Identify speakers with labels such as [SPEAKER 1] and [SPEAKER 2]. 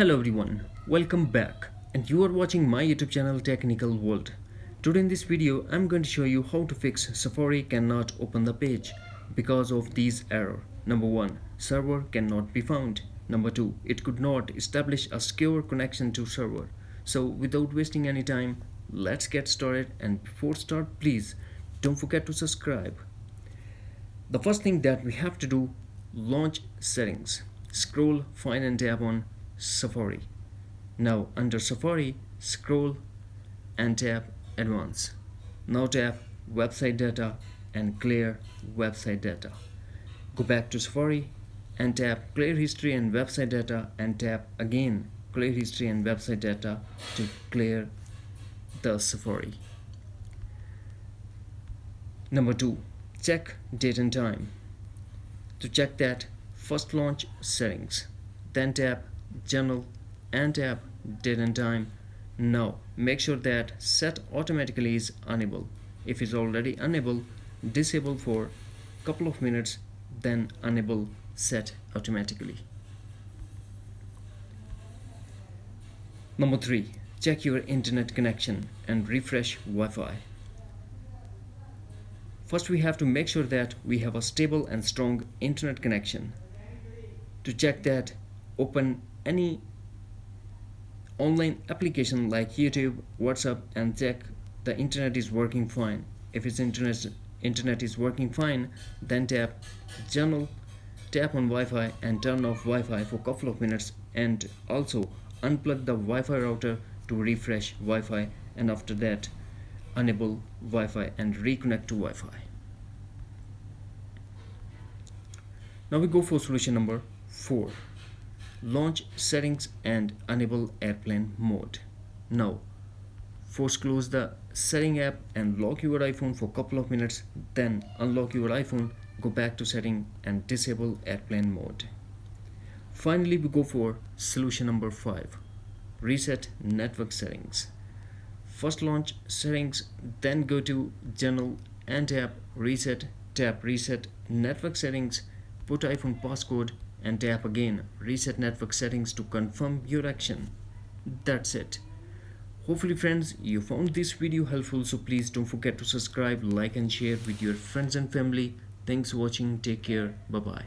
[SPEAKER 1] Hello everyone, welcome back, and you are watching my YouTube channel Technical World. Today in this video I'm going to show you how to fix Safari cannot open the page because of these error. Number 1, server cannot be found. Number 2, it could not establish a secure connection to server. So without wasting any time, let's get started, and before start please don't forget to subscribe. The first thing that we have to do, launch settings. Scroll, find and tap on Safari. Now under Safari, scroll and tap Advanced. Now tap Website Data and clear website data. Go back to Safari and tap Clear History and Website Data and tap again Clear History and Website Data to clear the Safari. Number 2, check date and time. To check that, first launch settings, then tap General and tap date and time. Now make sure that set automatically is enabled. If it's already enabled, disable for couple of minutes, then enable set automatically. Number 3, check your internet connection and refresh Wi-Fi. First we have to make sure that we have a stable and strong internet connection. To check that, open any online application like YouTube, WhatsApp, and check the internet is working fine. If its internet is working fine, then tap General, tap on Wi-Fi and turn off Wi-Fi for a couple of minutes, and also unplug the Wi-Fi router to refresh Wi-Fi, and after that enable Wi-Fi and reconnect to Wi-Fi. Now we go for solution number 4. Launch settings and enable airplane mode. Now force close the setting app and lock your iPhone for a couple of minutes, then unlock your iPhone, go back to setting and disable airplane mode. Finally we go for solution number 5. Reset network settings. First launch settings, then go to General and tap Reset, tap Reset Network Settings, put iPhone passcode and tap again Reset Network Settings to confirm your action. That's it. Hopefully friends, you found this video helpful, so please don't forget to subscribe, like and share with your friends and family. Thanks for watching. Take care. Bye bye.